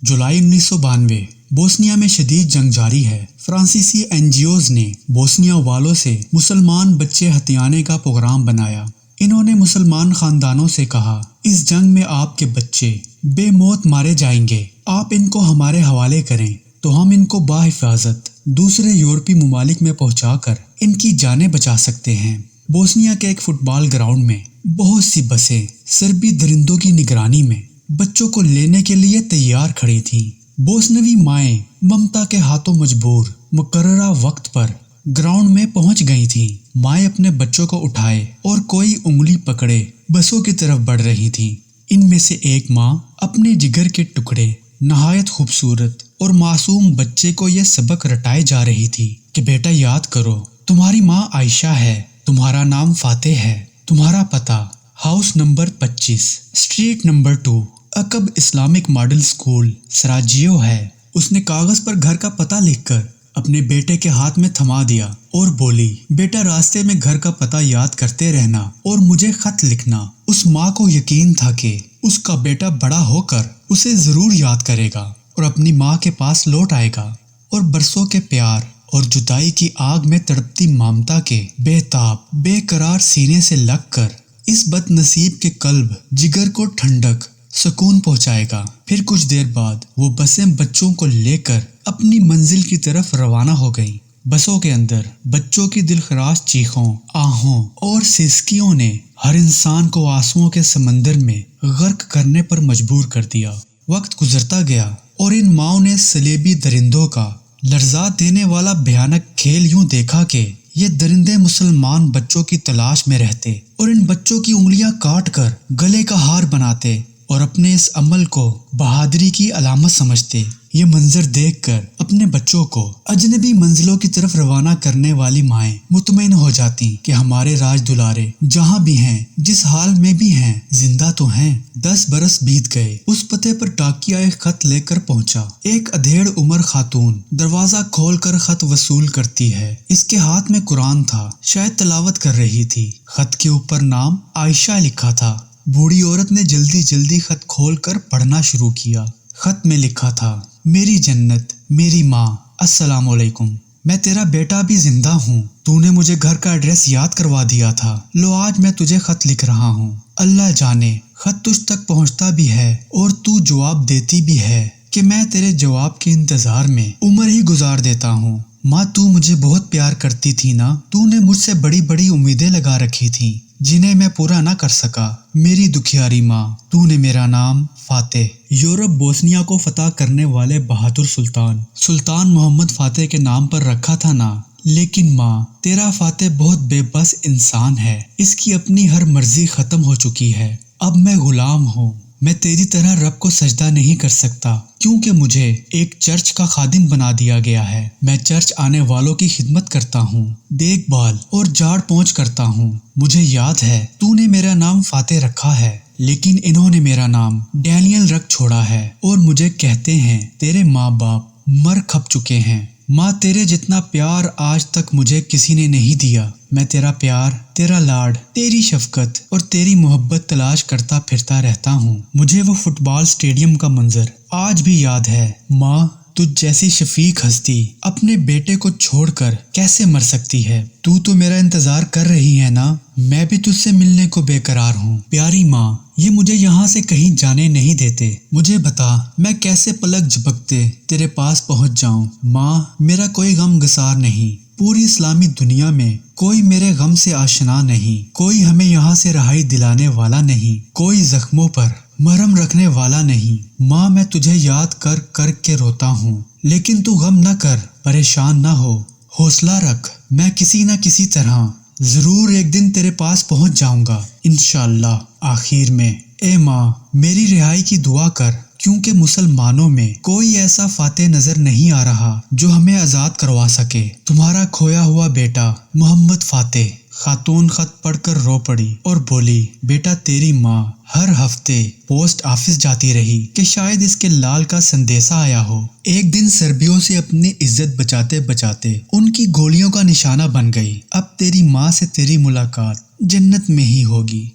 जुलाई 1992 Bosnia में शदीद जंग जारी है। फ्रांसीसी एनजीओज ने बोस्निया वालों से मुसलमान बच्चे हथियाने का प्रोग्राम बनाया। इन्होंने मुसलमान खानदानों से कहा, इस जंग में आपके बच्चे बेमौत मारे जाएंगे, आप इनको हमारे हवाले करें तो हम इनको बाहिफाजत दूसरे यूरोपीय ममालिक में पहुंचाकर इनकी जानें बचा सकते हैं। बोस्निया के एक फुटबॉल ग्राउंड में बहुत सी बसें सर्बी दरिंदों की निगरानी में बच्चों को लेने के लिए तैयार खड़ी थीं। बोस्नवी माएँ ममता के हाथों मजबूर मुकर्ररा वक्त पर ग्राउंड में पहुंच गई थीं। माएँ अपने बच्चों को उठाए और कोई उंगली पकड़े बसों की तरफ बढ़ रही थीं। इनमें से एक माँ अपने जिगर के टुकड़े नहायत खूबसूरत और मासूम बच्चे को यह सबक रटाए जा रही थी कि बेटा याद करो, तुम्हारी माँ आयशा है, तुम्हारा नाम फातेह है, तुम्हारा पता हाउस नंबर 25 स्ट्रीट नंबर 2 अकब इस्लामिक मॉडल स्कूल सराजियो है। उसने कागज पर घर का पता लिखकर अपने बेटे के हाथ में थमा दिया और बोली, बेटा रास्ते में घर का पता याद करते रहना और मुझे खत लिखना। उस माँ को यकीन था कि उसका बेटा बड़ा होकर उसे जरूर याद करेगा और अपनी माँ के पास लौट आएगा और बरसों के प्यार और जुदाई की आग में तड़पती ममता के बेताब बेकरार सीने से लगकर इस बदनसीब के कल्ब जिगर को ठंडक सुकून पहुंचाएगा। फिर कुछ देर बाद वो बसें बच्चों को लेकर अपनी मंजिल की तरफ रवाना हो गईं। बसों के अंदर बच्चों की दिलखराश चीखों, आहों और सिसकियों ने हर इंसान को आंसुओं के समंदर में गर्क करने पर मजबूर कर दिया। वक्त गुजरता गया और इन माओं ने सलेबी दरिंदों का लर्जा देने वाला भयानक खेल यूं देखा कि ये दरिंदे मुसलमान बच्चों की तलाश में रहते और इन बच्चों की उंगलियां काट कर गले का हार बनाते और अपने इस अमल को बहादुरी की अलामत समझते। ये मंजर देखकर अपने बच्चों को अजनबी मंजिलों की तरफ रवाना करने वाली माएँ मुतमईन हो जाती कि हमारे राज दुलारे जहाँ भी हैं, जिस हाल में भी हैं, जिंदा तो हैं। 10 बरस बीत गए। उस पते पर डाकिया एक खत लेकर पहुंचा। एक अधेड़ उम्र खातून दरवाजा खोलकर खत वसूल करती है। इसके हाथ में कुरान था, शायद तिलावत कर रही थी। खत के ऊपर नाम आयशा लिखा था। बूढ़ी औरत ने जल्दी जल्दी खत खोलकर पढ़ना शुरू किया। खत में लिखा था, मेरी जन्नत, मेरी माँ, अस्सलाम वालेकुम। मैं तेरा बेटा भी जिंदा हूँ। तूने मुझे घर का एड्रेस याद करवा दिया था। लो आज मैं तुझे खत लिख रहा हूँ। अल्लाह जाने खत तुझ तक पहुँचता भी है और तू जवाब देती भी है कि मैं तेरे जवाब के इंतजार में उम्र ही गुजार देता हूँ। माँ तू मुझे बहुत प्यार करती थी ना। तूने मुझसे बड़ी बड़ी उम्मीदें लगा रखी थी जिन्हें मैं पूरा ना कर सका। मेरी दुखियारी माँ, तूने मेरा नाम फातेह। यूरोप बोस्निया को फतह करने वाले बहादुर सुल्तान मोहम्मद फातेह के नाम पर रखा था ना। लेकिन माँ, तेरा फातेह बहुत बेबस इंसान है। इसकी अपनी हर मर्जी खत्म हो चुकी है। अब मैं गुलाम हूँ। मैं तेरी तरह रब को सजदा नहीं कर सकता क्योंकि मुझे एक चर्च का खादिम बना दिया गया है। मैं चर्च आने वालों की खिदमत करता हूँ, देखभाल और झाड़ पोंछ करता हूँ। मुझे याद है तूने मेरा नाम फातेह रखा है, लेकिन इन्होंने मेरा नाम डैनियल रख छोड़ा है और मुझे कहते हैं तेरे माँ बाप मर खप चुके हैं। माँ, तेरे जितना प्यार आज तक मुझे किसी ने नहीं दिया। मैं तेरा प्यार, तेरा लाड, तेरी शफकत और तेरी मोहब्बत तलाश करता फिरता रहता हूँ। मुझे वो फुटबॉल स्टेडियम का मंजर आज भी याद है। माँ, तुझ जैसी शफीक हस्ती अपने बेटे को छोड़कर कैसे मर सकती है? तू तो मेरा इंतजार कर रही है ना। मैं भी तुझसे मिलने को बेकरार हूँ। प्यारी माँ, ये मुझे यहाँ से कहीं जाने नहीं देते। मुझे बता मैं कैसे पलक झपकते तेरे पास पहुँच जाऊँ। माँ, मेरा कोई गम गसार नहीं। पूरी इस्लामी दुनिया में कोई मेरे गम से आशना नहीं। कोई हमें यहाँ से रहाई दिलाने वाला नहीं। कोई जख्मों पर मरहम रखने वाला नहीं। माँ, मैं तुझे याद कर कर के रोता हूँ, लेकिन तू गम न कर, परेशान न हो, हौसला रख। मैं किसी न किसी तरह जरूर एक दिन तेरे पास पहुँच जाऊंगा इंशाअल्लाह। आखिर में ए माँ, मेरी रिहाई की दुआ कर क्योंकि मुसलमानों में कोई ऐसा फातेह नजर नहीं आ रहा जो हमें आजाद करवा सके। तुम्हारा खोया हुआ बेटा मोहम्मद फातेह। खातून खत पढ़कर रो पड़ी और बोली, बेटा तेरी माँ हर हफ्ते पोस्ट ऑफिस जाती रही कि शायद इसके लाल का संदेशा आया हो। एक दिन सर्बियों से अपनी इज्जत बचाते बचाते उनकी गोलियों का निशाना बन गई। अब तेरी माँ से तेरी मुलाकात जन्नत में ही होगी।